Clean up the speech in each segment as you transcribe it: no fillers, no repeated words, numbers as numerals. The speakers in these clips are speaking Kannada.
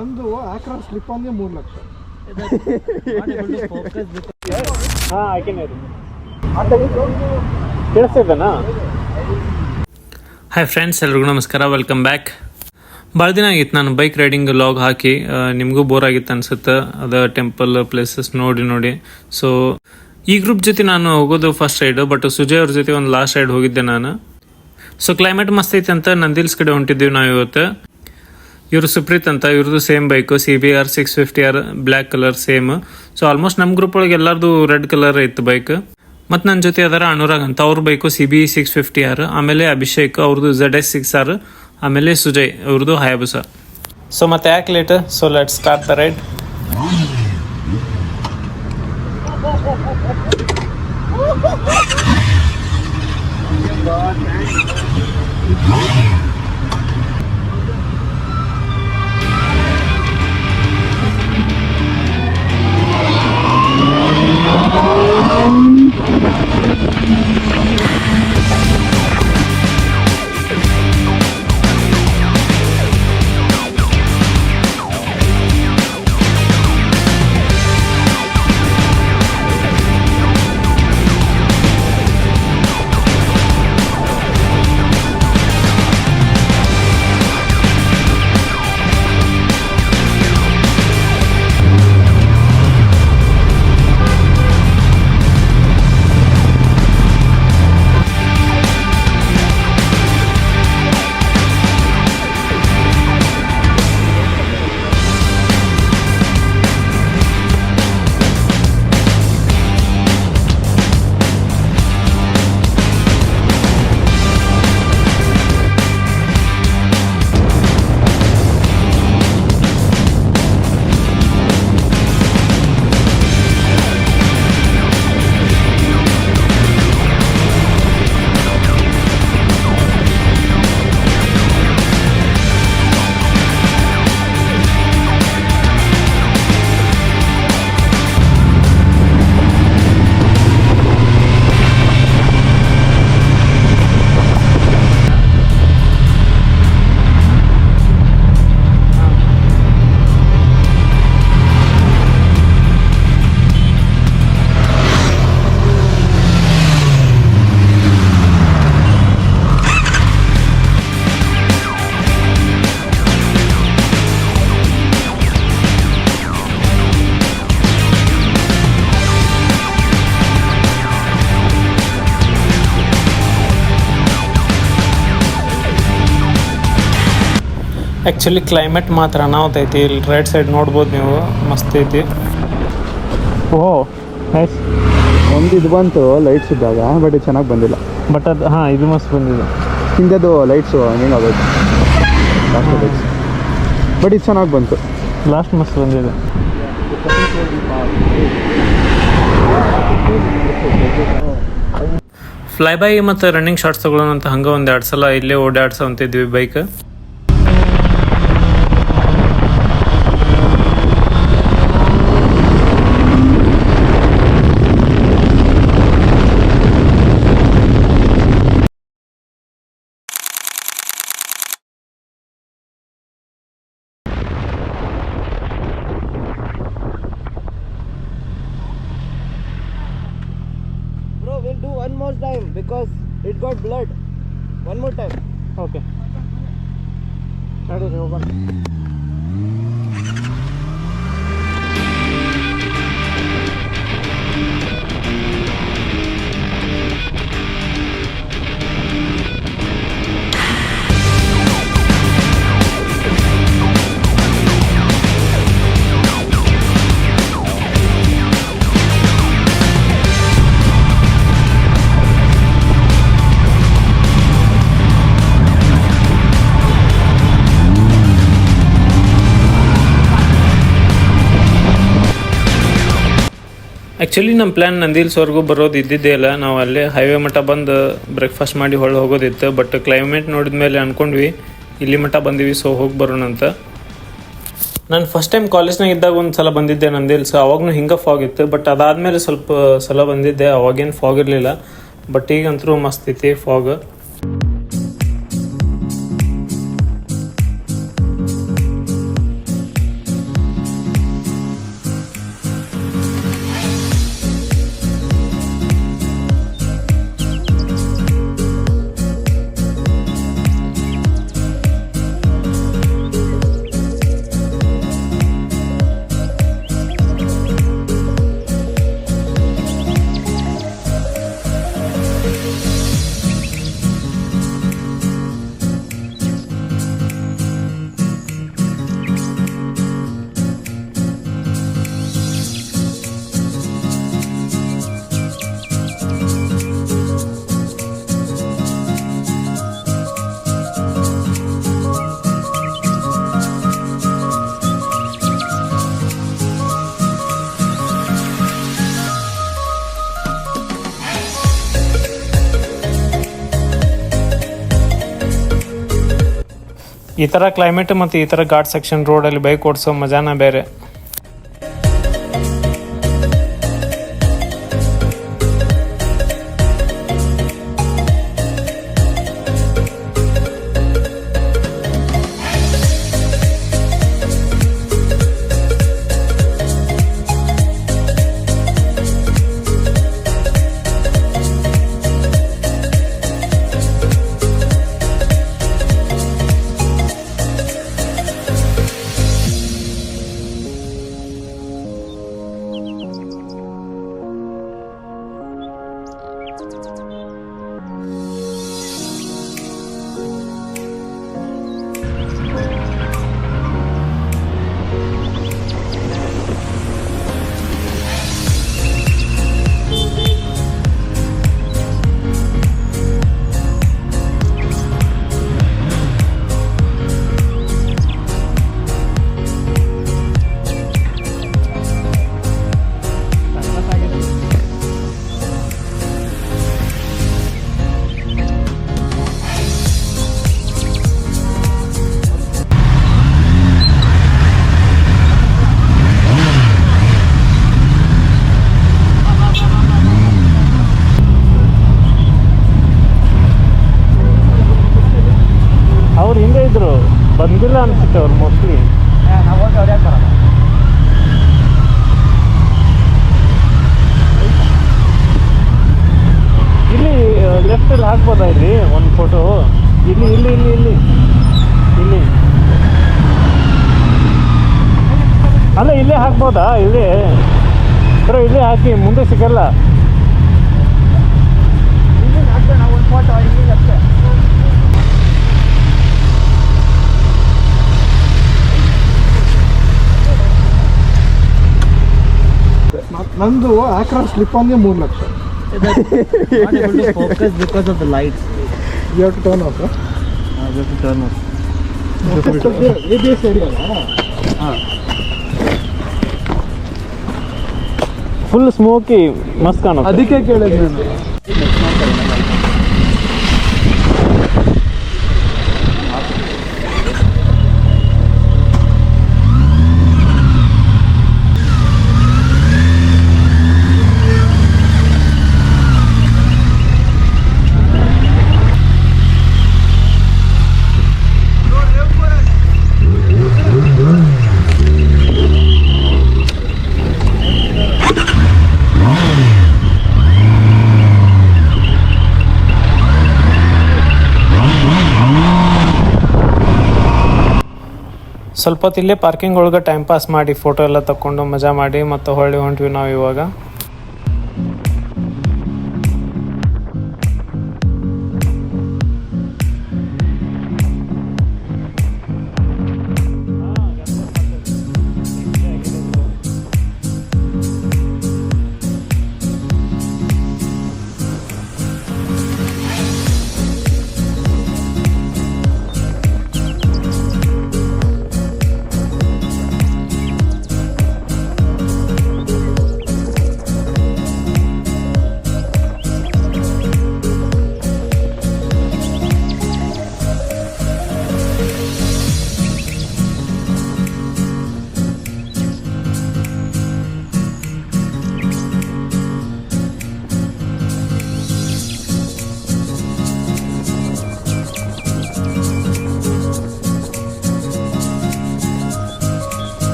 ನಂದು ಆಕ್ರಾ ಸ್ಲಿಪ್ ಅಂದ್ರೆ 3 ಲಕ್ಷ. ಹಾಯ್ ಫ್ರೆಂಡ್ಸ್, ಎಲ್ರಿಗೂ ನಮಸ್ಕಾರ, ವೆಲ್ಕಮ್ ಬ್ಯಾಕ್. ಭಾಳ ದಿನ ಆಗಿತ್ತು ನಾನು ಬೈಕ್ ರೈಡಿಂಗ್ ಲಾಗ್ ಹಾಕಿ. ನಿಮಗೂ ಬೋರ್ ಆಗಿತ್ತು ಅನ್ಸುತ್ತೆ ಅದು ಟೆಂಪಲ್ ಪ್ಲೇಸಸ್ ನೋಡಿ. ಸೊ ಈ ಗ್ರೂಪ್ ಜೊತೆ ನಾನು ಹೋಗೋದು ಫಸ್ಟ್ ರೈಡ್, ಬಟ್ ಸುಜಯ್ ಅವ್ರ ಜೊತೆ ಒಂದು ಲಾಸ್ಟ್ ರೈಡ್ ಹೋಗಿದ್ದೆ ನಾನು. ಸೊ ಕ್ಲೈಮೇಟ್ ಮಸ್ತ್ ಐತೆ ಅಂತ ನಂದಿಲ್ಸ್ ಕಡೆ ಹೊಂಟಿದ್ದೀವಿ ನಾವು ಇವತ್ತು. ಇವರು ಸುಪ್ರೀತ್ ಅಂತ, ಇವ್ರದ್ದು same bike CBR 650R black colour same. So almost ನಮ್ಮ ಗ್ರೂಪ್ ಒಳಗೆ ಎಲ್ಲರದು ರೆಡ್ ಕಲರ್ ಇತ್ತು ಬೈಕ್. ಮತ್ತು ನನ್ನ ಜೊತೆ ಅದರ ಅನುರಾಗ್ ಅಂತ, ಅವ್ರ ಬೈಕು CB 650R, ಆಮೇಲೆ ಅಭಿಷೇಕ್ ಅವ್ರದ್ದು ZS 6R, ಆಮೇಲೆ ಸುಜಯ್ ಅವ್ರದ್ದು ಹಯಾಬುಸ. ಸೊ ಮತ್ತೆ ಯಾಕೆ late? So let's start the ride. Actually climate ಮಾತ್ರ ಅನಾಹುತ ಐತಿ. ಇಲ್ಲಿ ರೈಟ್ ಸೈಡ್ ನೋಡ್ಬೋದು ನೀವು, ಮಸ್ತ್ ಐತಿ. ನೈಸ್. ಒಂದು ಇದು ಬಂತು ಲೈಟ್ಸ್ ಇದ್ದಾಗ, ಬಟ್ ಇದು ಚೆನ್ನಾಗಿ ಬಂದಿಲ್ಲ. ಬಟ್ ಅದು ಇದು ಮಸ್ತ್ ಬಂದಿದೆ. ಹಿಂದೆದು ಲೈಟ್ಸು ಹೆಂಗಾಗೋಯ್ತು ಲಾಸ್ಟ್ ಲೈಟ್ಸ್, ಬಟ್ ಇದು ಚೆನ್ನಾಗಿ ಬಂತು. ಲಾಸ್ಟ್ ಮಸ್ತ್ ಬಂದಿದೆ. ಫ್ಲೈ ಬೈ ಮತ್ತು ರನ್ನಿಂಗ್ ಶಾರ್ಟ್ಸ್ ತಗೊಳ್ಳೋಣ ಅಂತ ಹಂಗೆ ಒಂದು 2 ಸಲ ಇಲ್ಲೇ ಓಡಾಡ್ಸೋ ಅಂತಿದ್ವಿ bike. We'll do one more time because it got blurred. One more time. Okay. That is over. Actually ನಮ್ಮ ಪ್ಲ್ಯಾನ್ ನಂದಿಲ್ಸ್ವರೆಗೂ ಬರೋದು ಇದ್ದಿದ್ದೇ ಇಲ್ಲ. ನಾವು ಅಲ್ಲೇ ಹೈವೇ ಮಟ್ಟ ಬಂದು ಬ್ರೇಕ್ಫಾಸ್ಟ್ ಮಾಡಿ ಹೋಗೋದಿತ್ತು. ಬಟ್ ಕ್ಲೈಮೇಟ್ ನೋಡಿದ ಮೇಲೆ ಅಂದ್ಕೊಂಡ್ವಿ ಇಲ್ಲಿ ಮಟ್ಟ ಬಂದೀವಿ, ಸೊ ಹೋಗಿ ಬರೋಣ ಅಂತ. ನಾನು ಫಸ್ಟ್ ಟೈಮ್ ಕಾಲೇಜ್ನಾಗ ಇದ್ದಾಗ ಒಂದು ಸಲ ಬಂದಿದ್ದೆ ನಂದಿಲ್ಸ್. ಅವಾಗೂ ಹಿಂಗೆ ಫಾಗ್ ಇತ್ತು, ಬಟ್ ಅದಾದಮೇಲೆ ಸ್ವಲ್ಪ ಸಲ ಬಂದಿದ್ದೆ, ಅವಾಗೇನು ಫಾಗ್ ಇರಲಿಲ್ಲ. ಬಟ್ ಈಗಂತರೂ ಮಸ್ತ್ ಐತಿ ಫಾಗ್. ಈ ಥರ ಕ್ಲೈಮೇಟ್ ಮತ್ತು ಈ ಥರ ಘಾಟ್ ಸೆಕ್ಷನ್ ರೋಡಲ್ಲಿ ಬೈಕ್ ಓಡಿಸೋ ಮಜಾನ ಬೇರೆ. ಅವ್ರು ಹಿಂದೆ ಇದ್ರು, ಬಂದಿಲ್ಲ ಅನ್ಸುತ್ತೆ ಅವ್ರು ಮೋಸ್ಟ್ಲಿ. ಇಲ್ಲಿ ಲೆಫ್ಟಲ್ಲಿ ಹಾಕ್ಬೋದಾ ಇಲ್ಲಿ ಒಂದು ಫೋಟೋ? ಇಲ್ಲಿ ಇಲ್ಲಿ ಇಲ್ಲಿ ಇಲ್ಲಿ ಇಲ್ಲಿ ಅಲ್ಲ, ಇಲ್ಲೇ ಹಾಕ್ಬೋದಾ? ಇಲ್ಲೇ ಬರೋ ಇಲ್ಲೇ ಹಾಕಿ, ಮುಂದೆ ಸಿಗಲ್ಲ. ಒಂದು ಫೋಟೋ ಅಷ್ಟೇ. ನಂದು ಆಕ್ರಾ ಸ್ಲಿಪ್ ಆನ್ಗೆ 3 lakh. Focus because of the lights. You have to turn off. We have to turn off. ABS area. Full smoky ಮಸ್ತ್ ಕಾಣುತ್ತೆ. ಅದಕ್ಕೆ ಕೇಳಿದೆ ನಾನು. ಸ್ವಲ್ಪ ಹೊತ್ತು ಇಲ್ಲೇ ಪಾರ್ಕಿಂಗ್ ಒಳಗೆ ಟೈಮ್ ಪಾಸ್ ಮಾಡಿ ಫೋಟೋ ಎಲ್ಲ ತಗೊಂಡು ಮಜಾ ಮಾಡಿ ಮತ್ತು ಹೊಳ್ಳಿ ಹೊಂಟ್ವಿ ನಾವು ಇವಾಗ.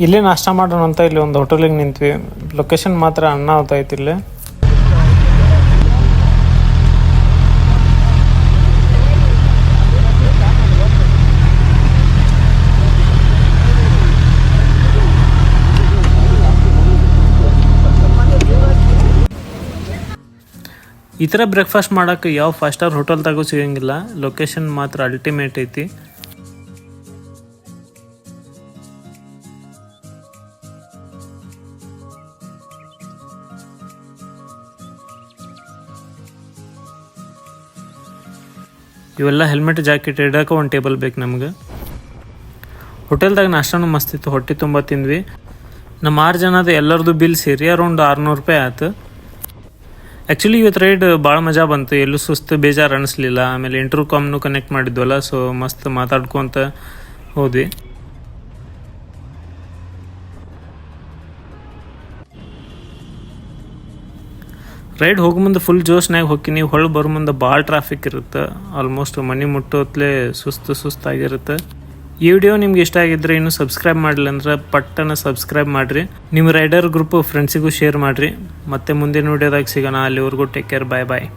ಇಲ್ಲೇ ನಾಷ್ಟ ಮಾಡೋಣ ಅಂತ ಇಲ್ಲಿ ಒಂದು ಹೋಟೆಲಿಗೆ ನಿಂತ್ವಿ. ಲೊಕೇಶನ್ ಮಾತ್ರ ಅನ್ನಾವತ್ತೈತಿ ಇಲ್ಲಿ. ಈ ಥರ ಬ್ರೇಕ್ಫಾಸ್ಟ್ ಮಾಡೋಕ್ಕೆ ಯಾವ 5 ಸ್ಟಾರ್ ಹೋಟೆಲ್ದಾಗೂ ಸಿಗಂಗಿಲ್ಲ. ಲೊಕೇಶನ್ ಮಾತ್ರ ಅಲ್ಟಿಮೇಟ್ ಐತಿ. ಇವೆಲ್ಲ ಹೆಲ್ಮೆಟ್ ಜಾಕೆಟ್ ಇಡೋಕೆ ಒಂದು ಟೇಬಲ್ ಬೇಕು ನಮ್ಗೆ. ಹೋಟೆಲ್ದಾಗ ನಾಷ್ಟನೂ ಮಸ್ತ್ ಇತ್ತು, ಹೊಟ್ಟೆ ತುಂಬ ತಿಂದ್ವಿ. ನಮ್ಮ 6 ಜನದ ಎಲ್ಲರದು ಬಿಲ್ ಸೇರಿ ಅರೌಂಡ್ 600 ರೂಪಾಯಿ ಆಯ್ತು. ಆ್ಯಕ್ಚುಲಿ ಇವತ್ತು ರೈಡ್ ಭಾಳ ಮಜಾ ಬಂತು, ಎಲ್ಲೂ ಸುಸ್ತು ಬೇಜಾರು ಅನ್ನಿಸ್ಲಿಲ್ಲ. ಆಮೇಲೆ ಇಂಟರ್ಕಾಮ್ನು ಕನೆಕ್ಟ್ ಮಾಡಿದ್ವಲ್ಲ, ಸೊ ಮಸ್ತ್ ಮಾತಾಡ್ಕೊತ ಹೋದ್ವಿ. ರೈಡ್ ಹೋಗೋ ಮುಂದೆ ಫುಲ್ ಜೋಶ್ನಾಗ ಹೋಗ್ತೀನಿ. ಹೊಳ್ಳಿ ಬರೋ ಮುಂದೆ ಭಾಳ ಟ್ರಾಫಿಕ್ ಇರುತ್ತೆ. ಆಲ್ಮೋಸ್ಟ್ ಮನೆ ಮುಟ್ಟೋತ್ಲೇ ಸುಸ್ತಾಗಿರುತ್ತೆ. ಈ ವಿಡಿಯೋ ನಿಮ್ಗೆ ಇಷ್ಟ ಆಗಿದ್ರೆ ಇನ್ನೂ ಸಬ್ಸ್ಕ್ರೈಬ್ ಮಾಡಲಿಲ್ಲ ಅಂದ್ರೆ ಪಟ್ಟನ ಸಬ್ಸ್ಕ್ರೈಬ್ ಮಾಡಿರಿ. ನಿಮ್ಮ ರೈಡರ್ ಗ್ರೂಪ್ ಫ್ರೆಂಡ್ಸಿಗೂ ಶೇರ್ ಮಾಡಿರಿ. ಮತ್ತೆ ಮುಂದಿನ ವಿಡಿಯೋದಾಗ ಸಿಗೋಣ. ಅಲ್ಲಿವರೆಗೂ ಟೇಕ್ ಕೇರ್, ಬಾಯ್ ಬಾಯ್.